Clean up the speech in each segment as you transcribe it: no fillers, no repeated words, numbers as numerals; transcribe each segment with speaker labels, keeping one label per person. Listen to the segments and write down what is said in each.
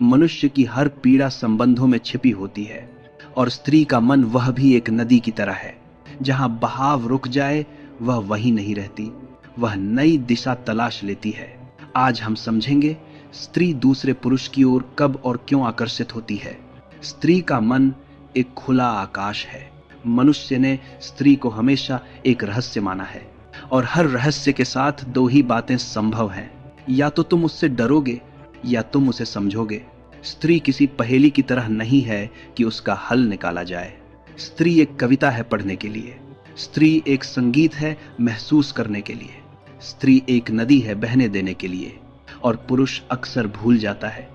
Speaker 1: मनुष्य की हर पीड़ा संबंधों में छिपी होती है, और स्त्री का मन वह भी एक नदी की तरह है। जहां बहाव रुक जाए वह वहीं नहीं रहती, वह नई दिशा तलाश लेती है। आज हम समझेंगे स्त्री दूसरे पुरुष की ओर कब और क्यों आकर्षित होती है। स्त्री का मन एक खुला आकाश है। मनुष्य ने स्त्री को हमेशा एक रहस्य माना है, और हर रहस्य के साथ दो ही बातें संभव हैं, या तो तुम उससे डरोगे या तुम उसे समझोगे। स्त्री किसी पहेली की तरह नहीं है कि उसका हल निकाला जाए। स्त्री एक कविता है पढ़ने के लिए, स्त्री एक संगीत है महसूस करने के लिए, स्त्री एक नदी है बहने देने के लिए। और पुरुष अक्सर भूल जाता है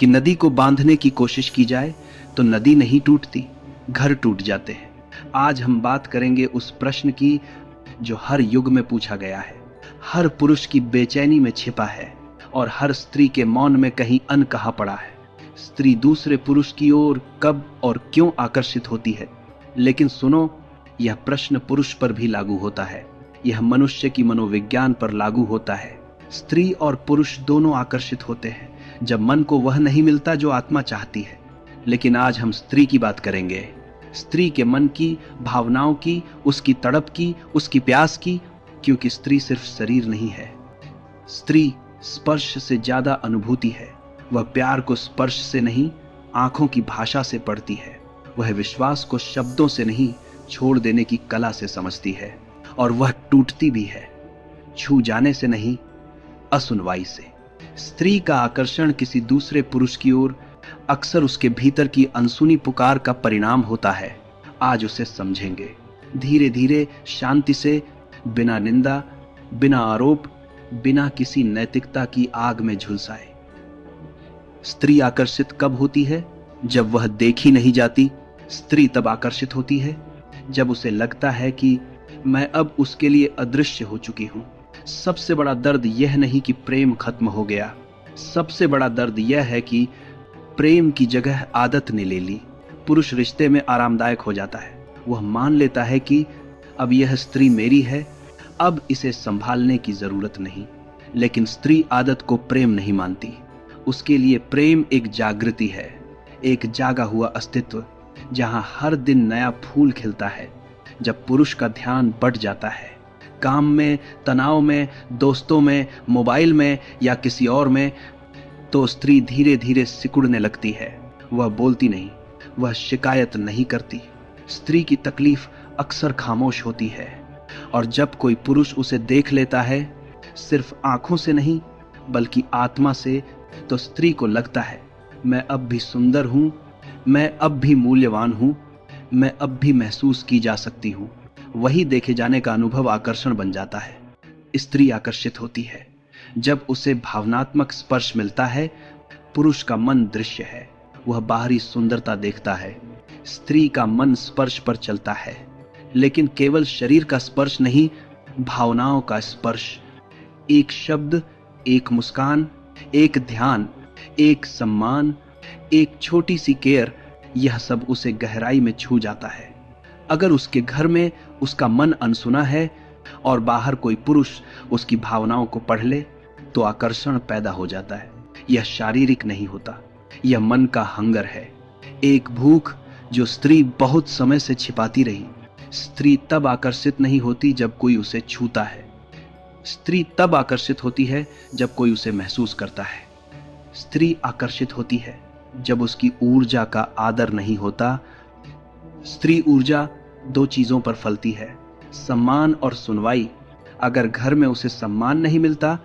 Speaker 1: कि नदी को बांधने की कोशिश की जाए तो नदी नहीं टूटती, घर टूट जाते हैं। आज हम बात करेंगे उस प्रश्न की जो हर युग में पूछा गया है, हर पुरुष की बेचैनी में छिपा है, और हर स्त्री के मौन में कहीं अनकहा पड़ा है। स्त्री दूसरे पुरुष की ओर कब और क्यों आकर्षित होती है? लेकिन सुनो, यह प्रश्न पुरुष पर भी लागू होता है, यह मनुष्य की मनोविज्ञान पर लागू होता है। स्त्री और पुरुष दोनों आकर्षित होते हैं जब मन को वह नहीं मिलता जो आत्मा चाहती है। लेकिन आज हम स्त्री की बात करेंगे, स्त्री के मन की, भावनाओं की, उसकी तड़प की, उसकी प्यास की, क्योंकि स्त्री सिर्फ शरीर नहीं है। स्त्री स्पर्श से ज्यादा अनुभूति है। वह प्यार को स्पर्श से नहीं, आंखों की भाषा से पढ़ती है। वह विश्वास को शब्दों से नहीं, छोड़ देने की कला से समझती है। और वह टूटती भी है, छू जाने से नहीं, असुनवाई से। स्त्री का आकर्षण किसी दूसरे पुरुष की ओर अक्सर उसके भीतर की अनसुनी पुकार का परिणाम होता है। आज उसे समझेंगे, धीरे धीरे, शांति से, बिना निंदा, बिना आरोप, बिना किसी नैतिकता की आग में झुलसाए। स्त्री आकर्षित कब होती है? जब वह देखी नहीं जाती। स्त्री तब आकर्षित होती है जब उसे लगता है कि मैं अब उसके लिए अदृश्य हो चुकी हूं। सबसे बड़ा दर्द यह नहीं कि प्रेम खत्म हो गया, सबसे बड़ा दर्द यह है कि प्रेम की जगह आदत ने ले ली। पुरुष रिश्ते में आरामदायक हो जाता है, वह मान लेता है कि अब यह स्त्री मेरी है, अब इसे संभालने की जरूरत नहीं। लेकिन स्त्री आदत को प्रेम नहीं मानती। उसके लिए प्रेम एक जागृति है, एक जागा हुआ अस्तित्व, जहां हर दिन नया फूल खिलता है। जब पुरुष का ध्यान बढ़ जाता है, काम में, तनाव में, दोस्तों में, मोबाइल में या किसी और में, तो स्त्री धीरे धीरे सिकुड़ने लगती है। वह बोलती नहीं, वह शिकायत नहीं करती। स्त्री की तकलीफ अक्सर खामोश होती है, और जब कोई पुरुष उसे देख लेता है, सिर्फ आंखों से नहीं बल्कि आत्मा से, तो स्त्री को लगता है मैं अब भी सुंदर हूं, मैं अब भी मूल्यवान हूं, मैं अब भी महसूस की जा सकती हूं। वही देखे जाने का अनुभव आकर्षण बन जाता है। स्त्री आकर्षित होती है जब उसे भावनात्मक स्पर्श मिलता है। पुरुष का मन दृश्य है, वह बाहरी सुंदरता देखता है। स्त्री का मन स्पर्श पर चलता है, लेकिन केवल शरीर का स्पर्श नहीं, भावनाओं का स्पर्श। एक शब्द, एक मुस्कान, एक ध्यान, एक सम्मान, एक छोटी सी केयर, यह सब उसे गहराई में छू जाता है। अगर उसके घर में उसका मन अनसुना है और बाहर कोई पुरुष उसकी भावनाओं को पढ़ ले, तो आकर्षण पैदा हो जाता है। यह शारीरिक नहीं होता, यह मन का हंगर है, एक भूख जो स्त्री बहुत समय से छिपाती रही। स्त्री तब आकर्षित नहीं होती जब कोई उसे छूता है, स्त्री तब आकर्षित होती है जब कोई उसे महसूस करता है। स्त्री आकर्षित होती है जब उसकी ऊर्जा का आदर नहीं होता। स्त्री ऊर्जा दो चीजों पर फलती है, सम्मान और सुनवाई। अगर घर में उसे सम्मान नहीं मिलता,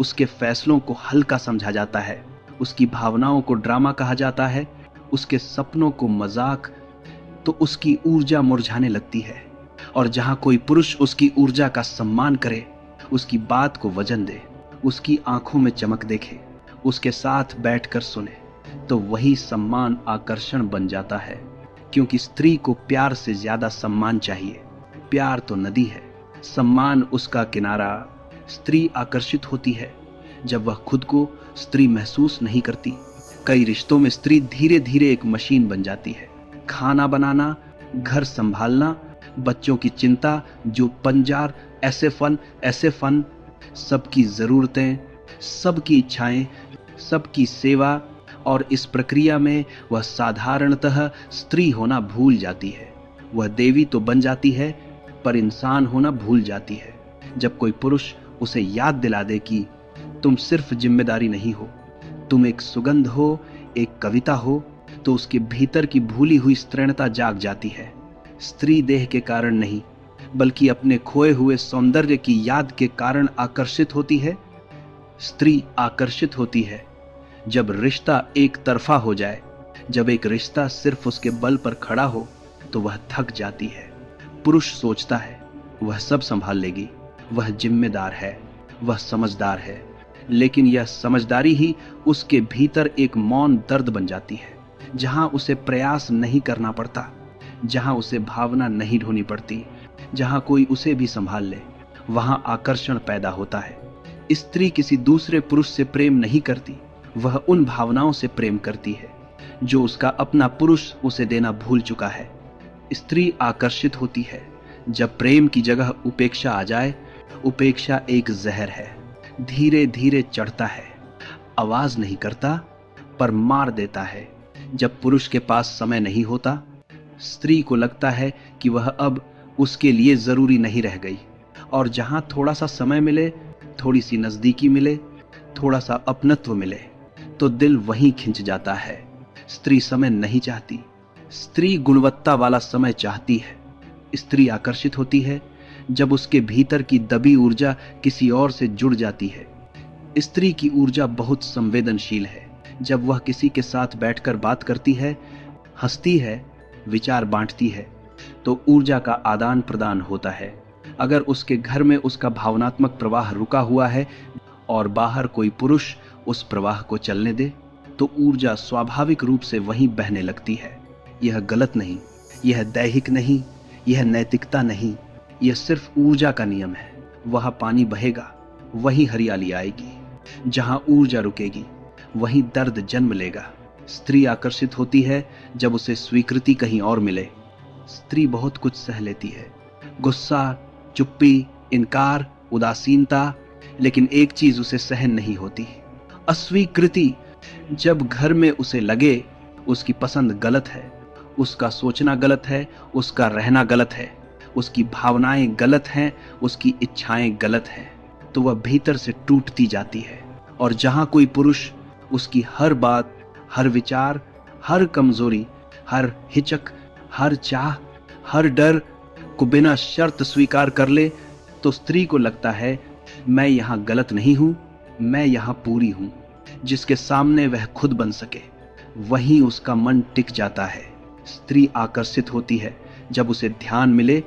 Speaker 1: उसके फैसलों को हल्का समझा जाता है, उसकी भावनाओं को ड्रामा कहा जाता है, उसके सपनों को मजाक, तो उसकी ऊर्जा मुरझाने लगती है। और जहां कोई पुरुष उसकी ऊर्जा का सम्मान करे, उसकी बात को वजन दे, उसकी आंखों में चमक देखे, उसके साथ बैठकर सुने, तो वही सम्मान आकर्षण बन जाता है। क्योंकि स्त्री को प्यार से ज्यादा सम्मान चाहिए। प्यार तो नदी है, सम्मान उसका किनारा। स्त्री आकर्षित होती है जब वह खुद को स्त्री महसूस नहीं करती। कई रिश्तों में स्त्री धीरे धीरे एक मशीन बन जाती है। खाना बनाना, घर संभालना, बच्चों की चिंता, जो पंजार, ऐसे फन, सबकी जरूरतें, सबकी इच्छाएं, सबकी सेवा, और इस प्रक्रिया में वह साधारणतः स्त्री होना भूल जाती है। वह देवी तो बन जाती है पर इंसान होना भूल जाती है। जब कोई पुरुष उसे याद दिला दे कि तुम सिर्फ जिम्मेदारी नहीं हो, तुम एक सुगंध हो, एक कविता हो, तो उसके भीतर की भूली हुई स्त्रीणता जाग जाती है। स्त्री देह के कारण नहीं बल्कि अपने खोए हुए सौंदर्य की याद के कारण आकर्षित होती है। स्त्री आकर्षित होती है जब रिश्ता एक तरफा हो जाए। जब एक रिश्ता सिर्फ उसके बल पर खड़ा हो तो वह थक जाती है। पुरुष सोचता है वह सब संभाल लेगी, वह जिम्मेदार है, वह समझदार है, लेकिन यह समझदारी ही उसके भीतर एक मौन दर्द बन जाती है। जहां उसे प्रयास नहीं करना पड़ता, जहां उसे भावना नहीं ढोनी पड़ती, जहां कोई उसे भी संभाल ले, वहां आकर्षण पैदा होता है। स्त्री किसी दूसरे पुरुष से प्रेम नहीं करती, वह उन भावनाओं से प्रेम करती है जो उसका अपना पुरुष उसे देना भूल चुका है। स्त्री आकर्षित होती है जब प्रेम की जगह उपेक्षा आ जाए। उपेक्षा एक जहर है, धीरे धीरे चढ़ता है, आवाज नहीं करता पर मार देता है। जब पुरुष के पास समय नहीं होता, स्त्री को लगता है कि वह अब उसके लिए जरूरी नहीं रह गई, और जहां थोड़ा सा समय मिले, थोड़ी सी नजदीकी मिले, थोड़ा सा अपनत्व मिले, तो दिल वहीं खिंच जाता है। स्त्री समय नहीं चाहती, स्त्री गुणवत्ता वाला समय चाहती है। स्त्री आकर्षित होती है जब उसके भीतर की दबी ऊर्जा किसी और से जुड़ जाती है। स्त्री की ऊर्जा बहुत संवेदनशील है। जब वह किसी के साथ बैठकर बात करती है, हंसती है, विचार बांटती है, तो ऊर्जा का आदान प्रदान होता है। अगर उसके घर में उसका भावनात्मक प्रवाह रुका हुआ है और बाहर कोई पुरुष उस प्रवाह को चलने दे, तो ऊर्जा स्वाभाविक रूप से वहीं बहने लगती है। यह गलत नहीं, यह दैहिक नहीं, यह नैतिकता नहीं, यह सिर्फ ऊर्जा का नियम है। वहां पानी बहेगा, वहीं हरियाली आएगी। जहां ऊर्जा रुकेगी, वहीं दर्द जन्म लेगा। स्त्री आकर्षित होती है जब उसे स्वीकृति कहीं और मिले। स्त्री बहुत कुछ सह लेती है, गुस्सा, चुप्पी, इनकार, उदासीनता, लेकिन एक चीज उसे सहन नहीं होती, अस्वीकृति। जब घर में उसे लगे उसकी पसंद गलत है, उसका सोचना गलत है, उसका रहना गलत है, उसकी भावनाएं गलत हैं, उसकी इच्छाएं गलत हैं, तो वह भीतर से टूटती जाती है। और जहां कोई पुरुष उसकी हर बात, हर विचार, हर कमजोरी, हर हिचक, हर चाह, हर डर को बिना शर्त स्वीकार कर ले, तो स्त्री को लगता है मैं यहां गलत नहीं हूं, मैं यहां पूरी हूं। जिसके सामने वह खुद बन सके, वहीं उसका मन टिक जाता है। स्त्री आकर्षित होती है जब उसे ध्यान मिले।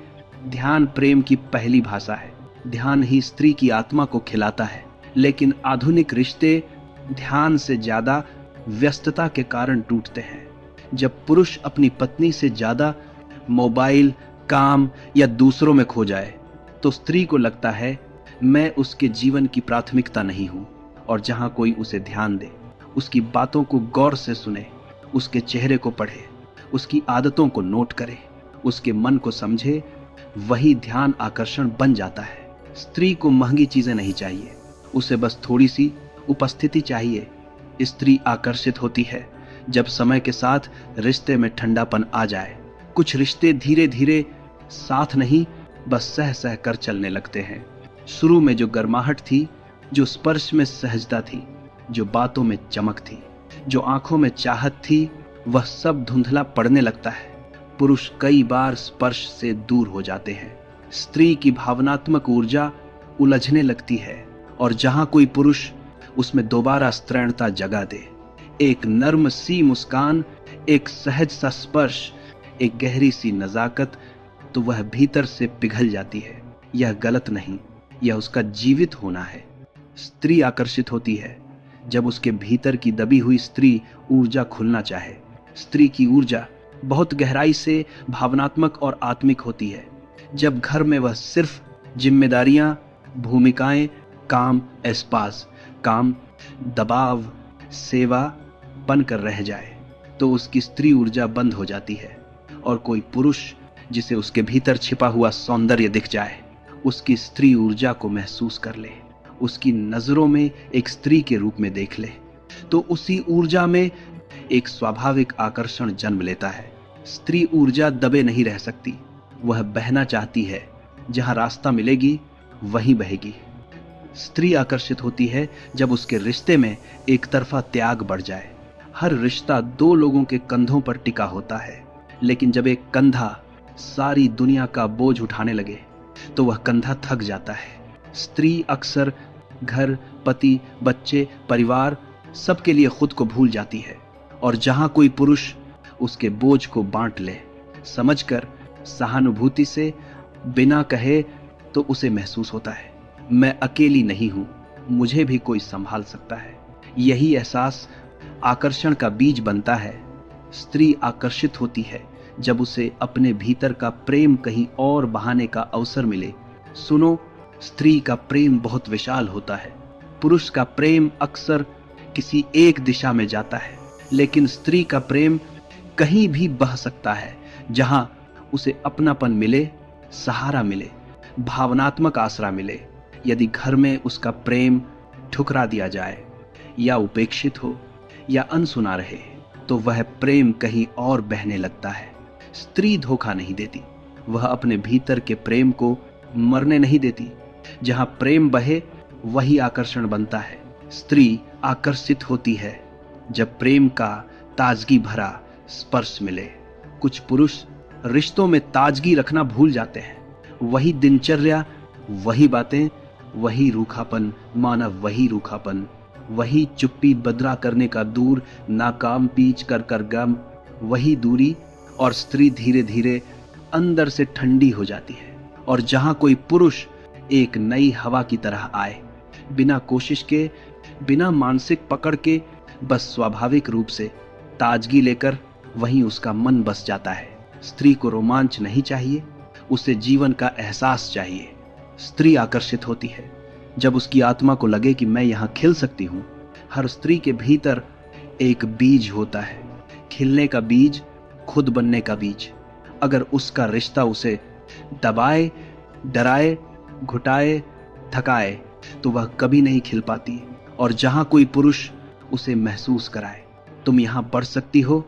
Speaker 1: ध्यान प्रेम की पहली भाषा है। ध्यान ही स्त्री की आत्मा को खिलाता है। लेकिन आधुनिक रिश्ते ध्यान से ज्यादा व्यस्तता के कारण टूटते हैं। जब पुरुष अपनी पत्नी से ज्यादा मोबाइल, काम या दूसरों में खो जाए, तो स्त्री को लगता है मैं उसके जीवन की प्राथमिकता नहीं हूं। और जहां कोई उसे ध्यान दे, उसकी बातों को गौर से सुने, उसके चेहरे को पढ़े, उसकी आदतों को नोट करे, उसके मन को समझे, वही ध्यान आकर्षण बन जाता है। स्त्री को महंगी चीजें नहीं चाहिए, उसे बस थोड़ी सी उपस्थिति चाहिए। स्त्री आकर्षित होती है जब समय के साथ रिश्ते में ठंडापन आ जाए। कुछ रिश्ते धीरे धीरे साथ नहीं, बस सह सह कर चलने लगते हैं। शुरू में जो गर्माहट थी, जो स्पर्श में सहजता थी, जो बातों में चमक थी, जो आंखों में चाहत थी, वह सब धुंधला पड़ने लगता है। पुरुष कई बार स्पर्श से दूर हो जाते हैं। स्त्री की भावनात्मक ऊर्जा उलझने लगती है, और जहां कोई पुरुष उसमें दोबारा स्त्रैणता जगा दे, एक नर्म सी मुस्कान, एक सहज सा स्पर्श, एक गहरी सी नजाकत, तो वह भीतर से पिघल जाती है। यह गलत नहीं, यह उसका जीवित होना है। स्त्री आकर्षित होती है जब उसके भीतर की दबी हुई स्त्री ऊर्जा खुलना चाहे। स्त्री की ऊर्जा बहुत गहराई से भावनात्मक और आत्मिक होती है। जब घर में वह सिर्फ जिम्मेदारियां, भूमिकाएं, काम, एस्पास, काम, दबाव, सेवा बनकर रह जाए, तो उसकी स्त्री ऊर्जा बंद हो जाती है। और कोई पुरुष जिसे उसके भीतर छिपा हुआ सौंदर्य दिख जाए, उसकी स्त्री ऊर्जा को महसूस कर ले, उसकी नजरों में एक स्त्री के रूप में देख ले, तो उसी ऊर्जा में एक स्वाभाविक आकर्षण जन्म लेता है। स्त्री ऊर्जा दबे नहीं रह सकती, वह बहना चाहती है, जहां रास्ता मिलेगी वहीं बहेगी। स्त्री आकर्षित होती है जब उसके रिश्ते में एक तरफा त्याग बढ़ जाए। हर रिश्ता दो लोगों के कंधों पर टिका होता है, लेकिन जब एक कंधा सारी दुनिया का बोझ उठाने लगे तो वह कंधा थक जाता है। स्त्री अक्सर घर, पति, बच्चे, परिवार सबके लिए खुद को भूल जाती है, और जहां कोई पुरुष उसके बोझ को बांट ले, समझकर, सहानुभूति से, बिना कहे, तो उसे महसूस होता है, मैं अकेली नहीं हूं, मुझे भी कोई संभाल सकता है। यही एहसास आकर्षण का बीज बनता है। स्त्री आकर्षित होती है जब उसे अपने भीतर का प्रेम कहीं और बहाने का अवसर मिले। सुनो, स्त्री का प्रेम बहुत विशाल होता है। पुरुष का प्रेम अक्सर किसी एक दिशा में जाता है, लेकिन स्त्री का प्रेम कहीं भी बह सकता है, जहां उसे अपनापन मिले, सहारा मिले, भावनात्मक आसरा मिले। यदि घर में उसका प्रेम ठुकरा दिया जाए, या उपेक्षित हो, या अनसुना रहे, तो वह प्रेम कहीं और बहने लगता है। स्त्री धोखा नहीं देती, वह अपने भीतर के प्रेम को मरने नहीं देती। जहां प्रेम बहे वही आकर्षण बनता है। स्त्री आकर्षित होती है जब प्रेम का ताजगी भरा स्पर्श मिले। कुछ पुरुष रिश्तों में ताजगी रखना भूल जाते हैं। वही दिनचर्या, वही बातें, वही रूखापन, मानव वही रूखापन, वही चुप्पी बदरा करने का दूर, नाकाम पीच कर कर गम, वही दूरी, और स्त्री धीरे धीरे अंदर से ठंडी हो जाती है। और जहां कोई पुरुष एक नई हवा की तरह आए, बिना कोशिश के, बिना मानसिक पकड़ के, बस स्वाभाविक रूप से ताजगी लेकर, वहीं उसका मन बस जाता है। स्त्री को रोमांच नहीं चाहिए, उसे जीवन का एहसास चाहिए। स्त्री आकर्षित होती है जब उसकी आत्मा को लगे कि मैं यहां खिल सकती हूं। हर स्त्री के भीतर एक बीज होता है, खिलने का बीज, खुद बनने का बीज। अगर उसका रिश्ता उसे दबाए, डराए, घुटाए, थकाए, तो वह कभी नहीं खिल पाती। और जहां कोई पुरुष उसे महसूस कराए, तुम यहां बढ़ सकती हो,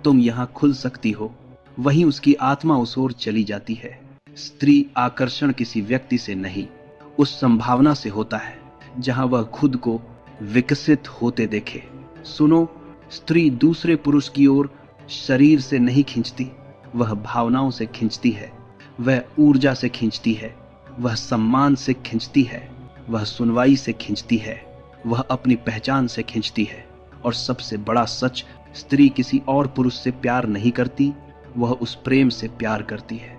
Speaker 1: तुम यहां खुल सकती हो, वहीं उसकी आत्मा उस ओर चली जाती है। स्त्री आकर्षण किसी व्यक्ति से नहीं, उस संभावना से होता है जहां वह खुद को विकसित होते देखे। सुनो, स्त्री दूसरे पुरुष की ओर शरीर से नहीं खींचती, वह भावनाओं से खींचती है, वह ऊर्जा से खींचती है, वह सम्मान से खींचती है, वह सुनवाई से खींचती है, वह अपनी पहचान से खींचती है। और सबसे बड़ा सच, स्त्री किसी और पुरुष से प्यार नहीं करती, वह उस प्रेम से प्यार करती है